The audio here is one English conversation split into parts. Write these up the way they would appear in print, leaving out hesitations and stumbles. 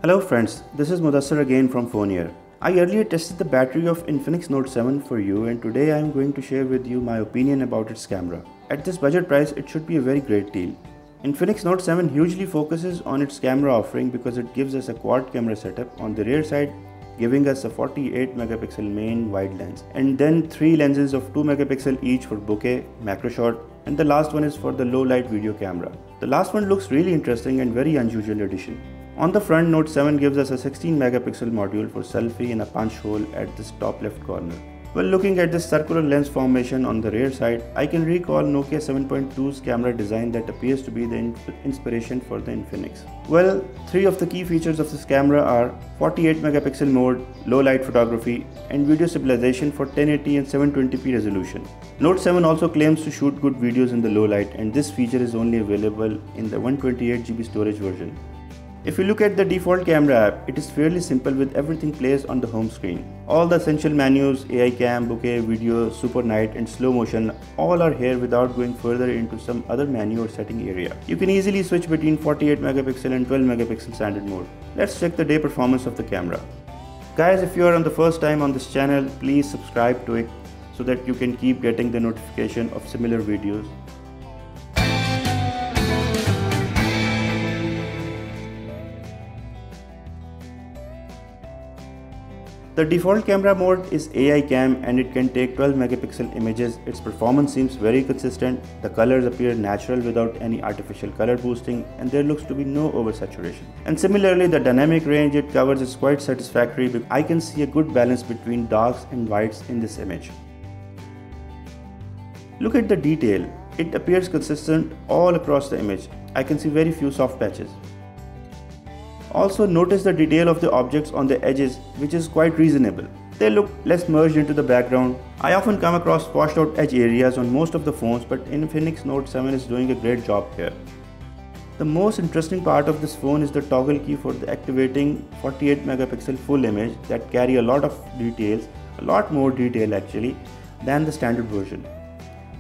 Hello friends, this is Mudassar again from PhoneYear. I earlier tested the battery of Infinix Note 7 for you, and today I am going to share with you my opinion about its camera. At this budget price, it should be a very great deal. Infinix Note 7 hugely focuses on its camera offering because it gives us a quad camera setup on the rear side, giving us a 48 megapixel main wide lens, and then 3 lenses of 2 megapixel each for bokeh, macro shot, and the last one is for the low light video camera. The last one looks really interesting and very unusual addition. On the front, Note 7 gives us a 16 megapixel module for selfie and a punch hole at this top left corner. While looking at this circular lens formation on the rear side, I can recall Nokia 7.2's camera design that appears to be the inspiration for the Infinix. Well, 3 of the key features of this camera are 48 megapixel mode, low light photography, and video stabilization for 1080 and 720p resolution. Note 7 also claims to shoot good videos in the low light, and this feature is only available in the 128GB storage version. If you look at the default camera app, it is fairly simple with everything placed on the home screen. All the essential menus, AI cam, bokeh, video, super night and slow motion all are here without going further into some other menu or setting area. You can easily switch between 48 megapixel and 12 megapixel standard mode. Let's check the day performance of the camera. Guys, if you are on the first time on this channel, please subscribe to it so that you can keep getting the notification of similar videos. The default camera mode is AI cam and it can take 12 megapixel images. Its performance seems very consistent. The colors appear natural without any artificial color boosting, and there looks to be no oversaturation. And similarly, the dynamic range it covers is quite satisfactory because I can see a good balance between darks and whites in this image. Look at the detail. It appears consistent all across the image. I can see very few soft patches. Also notice the detail of the objects on the edges, which is quite reasonable. They look less merged into the background. I often come across washed out edge areas on most of the phones, but Infinix Note 7 is doing a great job here. The most interesting part of this phone is the toggle key for the activating 48 megapixel full image that carry a lot of details, a lot more detail actually, than the standard version.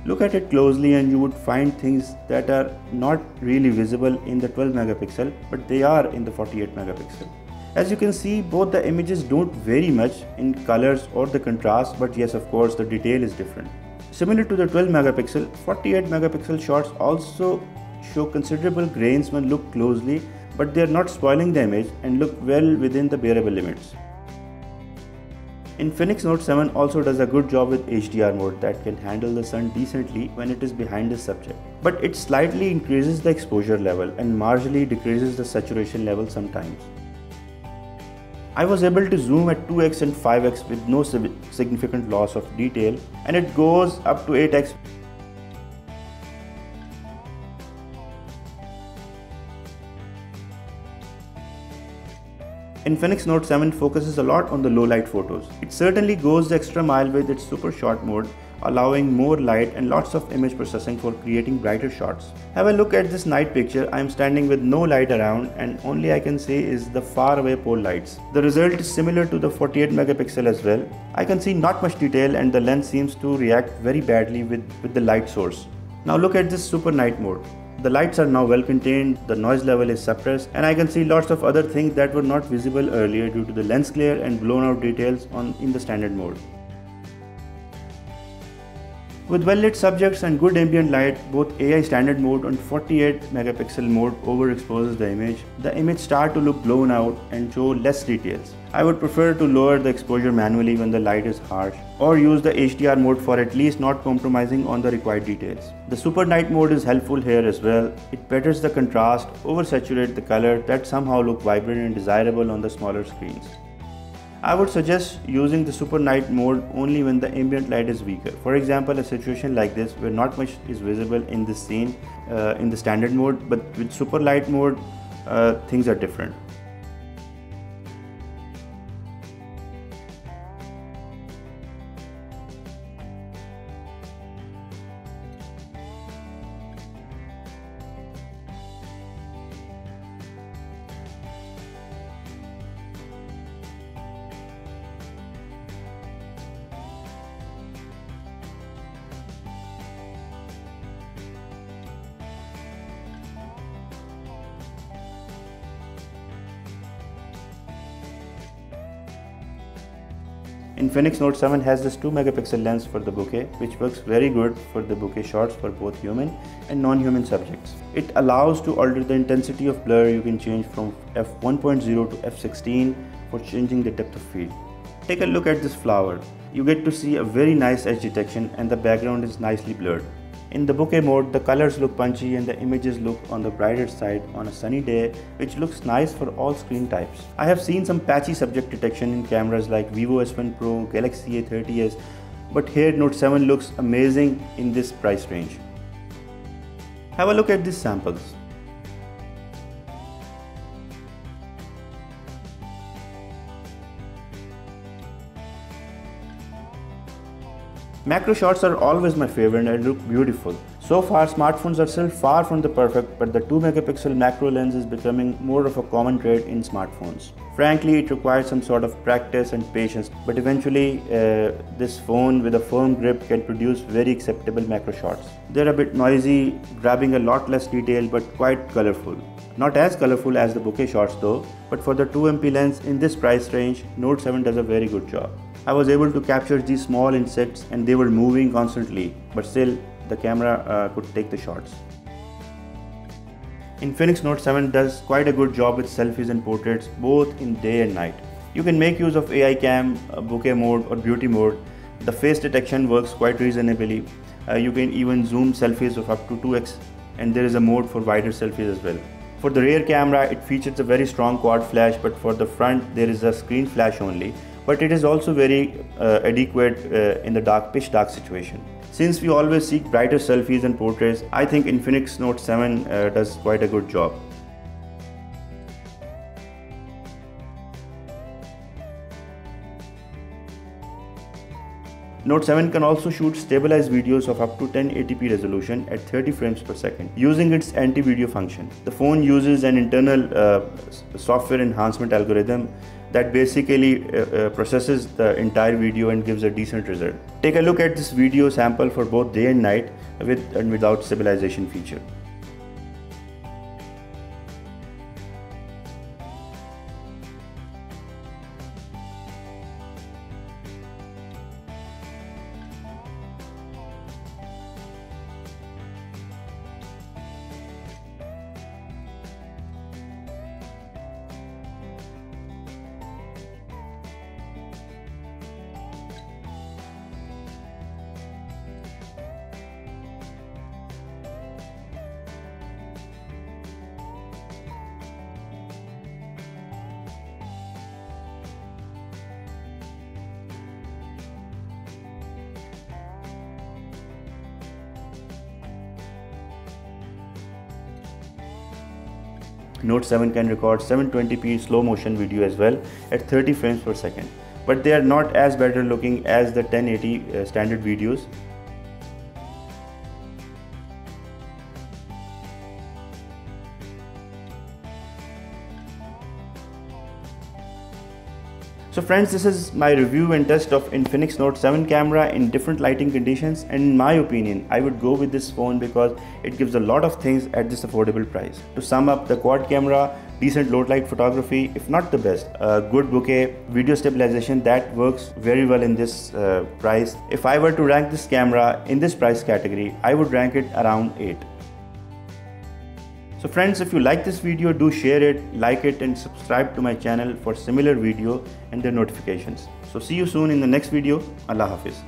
Look at it closely and you would find things that are not really visible in the 12 megapixel, but they are in the 48 megapixel. As you can see, both the images don't vary much in colors or the contrast, but yes, of course, the detail is different. Similar to the 12 megapixel, 48 megapixel shots also show considerable grains when looked closely, but they are not spoiling the image and look well within the bearable limits. Infinix Note 7 also does a good job with HDR mode that can handle the sun decently when it is behind the subject. But it slightly increases the exposure level and marginally decreases the saturation level sometimes. I was able to zoom at 2x and 5x with no significant loss of detail, and it goes up to 8x. Infinix Note 7 focuses a lot on the low light photos. It certainly goes the extra mile with its super short mode, allowing more light and lots of image processing for creating brighter shots. Have a look at this night picture. I am standing with no light around and only I can say is the far away pole lights. The result is similar to the 48 megapixel as well. I can see not much detail and the lens seems to react very badly with the light source. Now look at this super night mode. The lights are now well contained, the noise level is suppressed, and I can see lots of other things that were not visible earlier due to the lens glare and blown out details in the standard mode. With well lit subjects and good ambient light, both AI standard mode and 48 megapixel mode overexposes the image. The image starts to look blown out and show less details. I would prefer to lower the exposure manually when the light is harsh, or use the HDR mode for at least not compromising on the required details. The super night mode is helpful here as well. It betters the contrast, oversaturates the color that somehow look vibrant and desirable on the smaller screens. I would suggest using the super night mode only when the ambient light is weaker. For example, a situation like this where not much is visible in this scene in the standard mode, but with super light mode things are different. Infinix Note 7 has this 2 megapixel lens for the bokeh, which works very good for the bokeh shots for both human and non-human subjects. It allows to alter the intensity of blur. You can change from f1.0 to f16 for changing the depth of field. Take a look at this flower. You get to see a very nice edge detection and the background is nicely blurred. In the bokeh mode, the colors look punchy and the images look on the brighter side on a sunny day, which looks nice for all screen types. I have seen some patchy subject detection in cameras like Vivo S1 Pro, Galaxy A30s, but here Note 7 looks amazing in this price range. Have a look at these samples. Macro shots are always my favorite and look beautiful. So far, smartphones are still far from the perfect, but the 2 megapixel macro lens is becoming more of a common trait in smartphones. Frankly, it requires some sort of practice and patience, but eventually this phone with a firm grip can produce very acceptable macro shots. They're a bit noisy, grabbing a lot less detail, but quite colorful. Not as colorful as the bokeh shots though, but for the 2MP lens in this price range, Note 7 does a very good job. I was able to capture these small insects and they were moving constantly, but still the camera could take the shots. Infinix Note 7 does quite a good job with selfies and portraits both in day and night. You can make use of AI cam, bokeh mode or beauty mode. The face detection works quite reasonably. You can even zoom selfies of up to 2x, and there is a mode for wider selfies as well. For the rear camera, it features a very strong quad flash, but for the front there is a screen flash only. But it is also very adequate in the pitch dark situation. Since we always seek brighter selfies and portraits, I think Infinix Note 7 does quite a good job. Note 7 can also shoot stabilized videos of up to 1080p resolution at 30 frames per second using its anti-video function. The phone uses an internal software enhancement algorithm that basically processes the entire video and gives a decent result. Take a look at this video sample for both day and night with and without stabilization feature. Note 7 can record 720p slow motion video as well at 30 frames per second, but they are not as better looking as the 1080 standard videos. So friends, this is my review and test of Infinix Note 7 camera in different lighting conditions, and in my opinion, I would go with this phone because it gives a lot of things at this affordable price. To sum up, the quad camera, decent low light photography, if not the best, good bokeh, video stabilization, that works very well in this price. If I were to rank this camera in this price category, I would rank it around 8. So friends, if you like this video, do share it, like it and subscribe to my channel for similar video and their notifications. So see you soon in the next video. Allah Hafiz.